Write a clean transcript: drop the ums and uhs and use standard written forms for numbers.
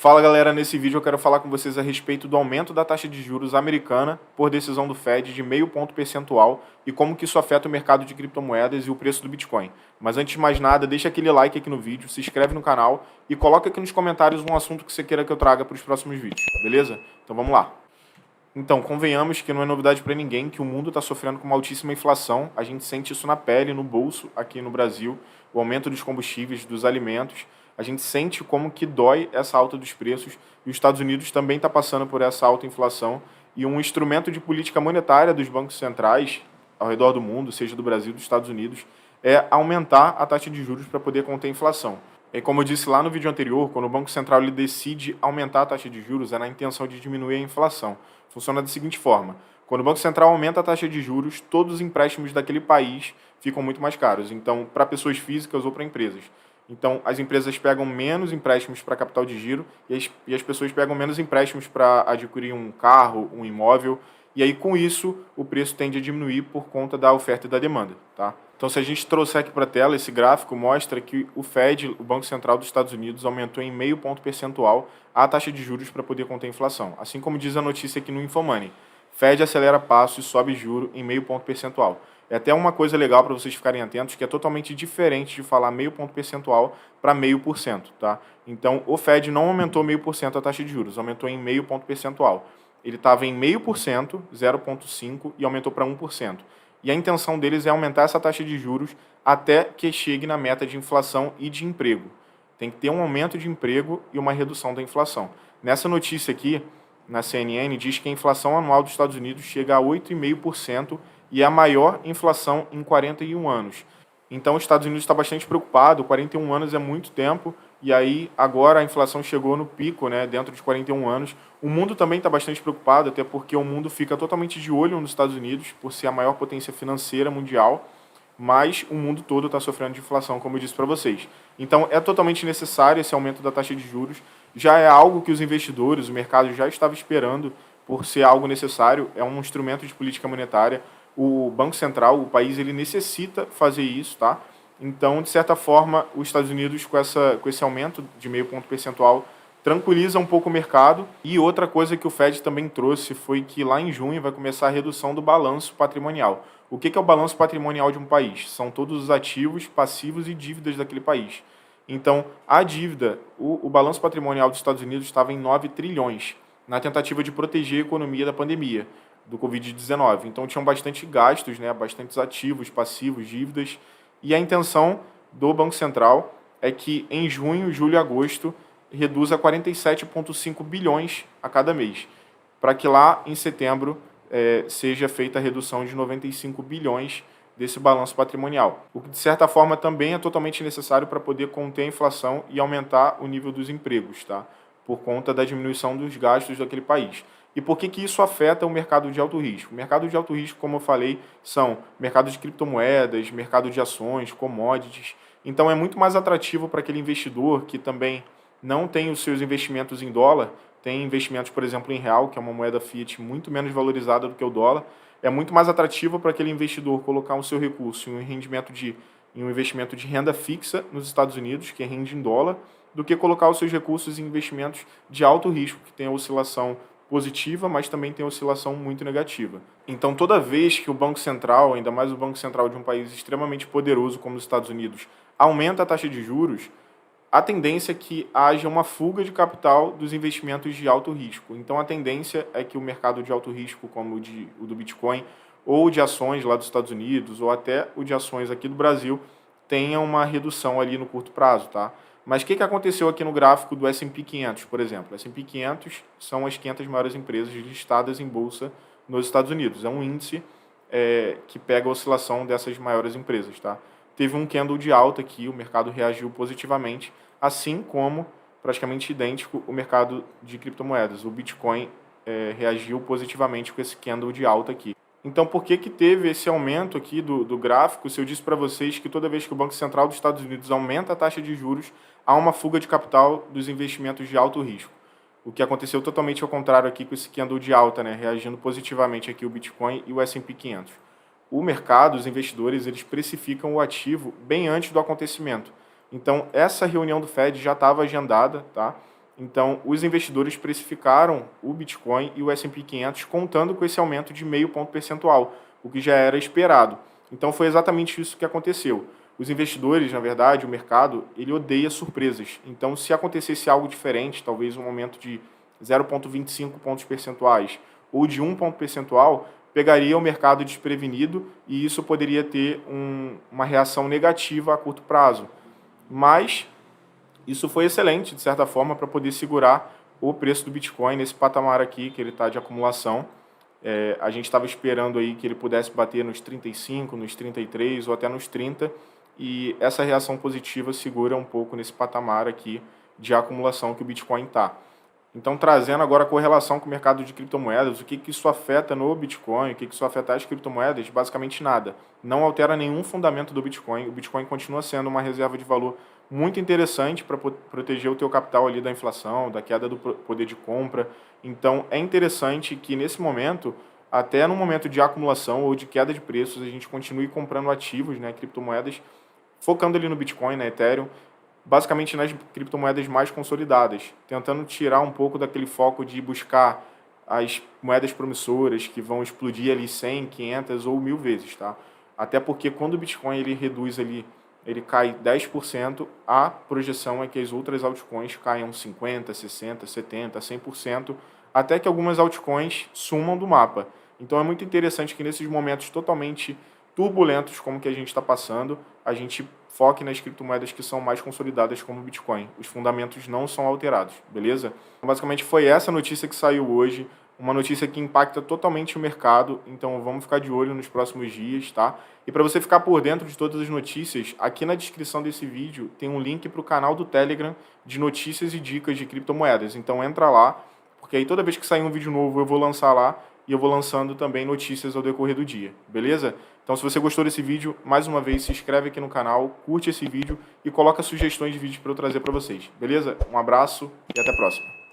Fala galera, nesse vídeo eu quero falar com vocês a respeito do aumento da taxa de juros americana por decisão do Fed de meio ponto percentual e como que isso afeta o mercado de criptomoedas e o preço do Bitcoin. Mas antes de mais nada, deixa aquele like aqui no vídeo, se inscreve no canal e coloca aqui nos comentários um assunto que você queira que eu traga para os próximos vídeos, beleza? Então vamos lá. Então, convenhamos que não é novidade para ninguém que o mundo está sofrendo com uma altíssima inflação. A gente sente isso na pele, no bolso, aqui no Brasil, o aumento dos combustíveis, dos alimentos. A gente sente como que dói essa alta dos preços e os Estados Unidos também está passando por essa alta inflação. E um instrumento de política monetária dos bancos centrais ao redor do mundo, seja do Brasil, dos Estados Unidos, é aumentar a taxa de juros para poder conter a inflação. E como eu disse lá no vídeo anterior, quando o Banco Central ele decide aumentar a taxa de juros, é na intenção de diminuir a inflação. Funciona da seguinte forma: quando o Banco Central aumenta a taxa de juros, todos os empréstimos daquele país ficam muito mais caros. Então, para pessoas físicas ou para empresas. Então, as empresas pegam menos empréstimos para capital de giro e as pessoas pegam menos empréstimos para adquirir um carro, um imóvel. E aí, com isso, o preço tende a diminuir por conta da oferta e da demanda, tá? Então, se a gente trouxer aqui para a tela, esse gráfico mostra que o Fed, o Banco Central dos Estados Unidos, aumentou em meio ponto percentual a taxa de juros para poder conter a inflação. Assim como diz a notícia aqui no Infomoney, Fed acelera passo e sobe juro em meio ponto percentual. É até uma coisa legal para vocês ficarem atentos, que é totalmente diferente de falar meio ponto percentual para 0,5%, tá? Então, o Fed não aumentou 0,5% a taxa de juros, aumentou em meio ponto percentual. Ele estava em 0,5%, 0,5% e aumentou para 1%. E a intenção deles é aumentar essa taxa de juros até que chegue na meta de inflação e de emprego. Tem que ter um aumento de emprego e uma redução da inflação. Nessa notícia aqui, na CNN, diz que a inflação anual dos Estados Unidos chega a 8,5% e é a maior inflação em 41 anos. Então, os Estados Unidos está bastante preocupado, 41 anos é muito tempo, e aí agora a inflação chegou no pico, né, dentro de 41 anos. O mundo também está bastante preocupado, até porque o mundo fica totalmente de olho nos Estados Unidos, por ser a maior potência financeira mundial, mas o mundo todo está sofrendo de inflação, como eu disse para vocês. Então, é totalmente necessário esse aumento da taxa de juros, já é algo que os investidores, o mercado já estava esperando por ser algo necessário, é um instrumento de política monetária. O Banco Central, o país, ele necessita fazer isso, tá? Então, de certa forma, os Estados Unidos, com esse aumento de meio ponto percentual, tranquiliza um pouco o mercado. E outra coisa que o Fed também trouxe foi que lá em junho vai começar a redução do balanço patrimonial. O que é o balanço patrimonial de um país? São todos os ativos, passivos e dívidas daquele país. Então, a dívida, o balanço patrimonial dos Estados Unidos estava em 9 trilhões, na tentativa de proteger a economia da pandemia do Covid-19. Então, tinham bastante gastos, né, bastantes ativos, passivos, dívidas. E a intenção do Banco Central é que em junho, julho e agosto reduza 47,5 bilhões a cada mês, para que lá em setembro seja feita a redução de 95 bilhões desse balanço patrimonial. O que, de certa forma, também é totalmente necessário para poder conter a inflação e aumentar o nível dos empregos, tá? Por conta da diminuição dos gastos daquele país. E por que isso afeta o mercado de alto risco? O mercado de alto risco, como eu falei, são mercado de criptomoedas, mercado de ações, commodities. Então, é muito mais atrativo para aquele investidor que também não tem os seus investimentos em dólar, tem investimentos, por exemplo, em real, que é uma moeda fiat muito menos valorizada do que o dólar. É muito mais atrativo para aquele investidor colocar o seu recurso em um investimento de renda fixa nos Estados Unidos, que rende em dólar, do que colocar os seus recursos em investimentos de alto risco, que tem a oscilação positiva, mas também tem oscilação muito negativa. Então, toda vez que o Banco Central, ainda mais o Banco Central de um país extremamente poderoso como os Estados Unidos, aumenta a taxa de juros, a tendência é que haja uma fuga de capital dos investimentos de alto risco. Então, a tendência é que o mercado de alto risco, como o do Bitcoin, ou de ações lá dos Estados Unidos, ou até o de ações aqui do Brasil, tenha uma redução ali no curto prazo, tá? Mas o que aconteceu aqui no gráfico do S&P 500, por exemplo? O S&P 500 são as 500 maiores empresas listadas em bolsa nos Estados Unidos. É um índice que pega a oscilação dessas maiores empresas, tá? Teve um candle de alta aqui, o mercado reagiu positivamente, assim como, praticamente idêntico, o mercado de criptomoedas. O Bitcoin reagiu positivamente com esse candle de alta aqui. Então, por que teve esse aumento aqui do gráfico, se eu disse para vocês que toda vez que o Banco Central dos Estados Unidos aumenta a taxa de juros, há uma fuga de capital dos investimentos de alto risco? O que aconteceu totalmente ao contrário aqui com esse candle de alta, né, reagindo positivamente aqui o Bitcoin e o S&P 500. O mercado, os investidores, eles precificam o ativo bem antes do acontecimento. Então, essa reunião do Fed já estava agendada, tá? Então, os investidores precificaram o Bitcoin e o S&P 500 contando com esse aumento de meio ponto percentual, o que já era esperado. Então, foi exatamente isso que aconteceu. Os investidores, na verdade, o mercado, ele odeia surpresas. Então, se acontecesse algo diferente, talvez um aumento de 0,25 pontos percentuais ou de 1 ponto percentual, pegaria o mercado desprevenido e isso poderia ter uma reação negativa a curto prazo. Mas isso foi excelente, de certa forma, para poder segurar o preço do Bitcoin nesse patamar aqui, que ele está de acumulação. A gente estava esperando aí que ele pudesse bater nos 35, nos 33 ou até nos 30, e essa reação positiva segura um pouco nesse patamar aqui de acumulação que o Bitcoin está. Então, trazendo agora a correlação com o mercado de criptomoedas, o que isso afeta no Bitcoin, o que isso afeta as criptomoedas? Basicamente nada. Não altera nenhum fundamento do Bitcoin. O Bitcoin continua sendo uma reserva de valor muito interessante para proteger o teu capital ali da inflação, da queda do poder de compra. Então, é interessante que nesse momento, até no momento de acumulação ou de queda de preços, a gente continue comprando ativos, né, criptomoedas, focando ali no Bitcoin, na Ethereum, basicamente nas criptomoedas mais consolidadas, tentando tirar um pouco daquele foco de buscar as moedas promissoras que vão explodir ali 100, 500 ou 1000 vezes, tá? Até porque quando o Bitcoin ele reduz ali, ele cai 10%, a projeção é que as outras altcoins caiam 50, 60, 70, 100%, até que algumas altcoins sumam do mapa. Então é muito interessante que nesses momentos totalmente turbulentos como que a gente está passando, a gente foque nas criptomoedas que são mais consolidadas como o Bitcoin. Os fundamentos não são alterados, beleza? Então, basicamente foi essa notícia que saiu hoje, uma notícia que impacta totalmente o mercado, então vamos ficar de olho nos próximos dias, tá? E para você ficar por dentro de todas as notícias, aqui na descrição desse vídeo tem um link para o canal do Telegram de notícias e dicas de criptomoedas. Então entra lá, porque aí toda vez que sair um vídeo novo eu vou lançar lá e eu vou lançando também notícias ao decorrer do dia, beleza? Então se você gostou desse vídeo, mais uma vez se inscreve aqui no canal, curte esse vídeo e coloca sugestões de vídeos para eu trazer para vocês, beleza? Um abraço e até a próxima.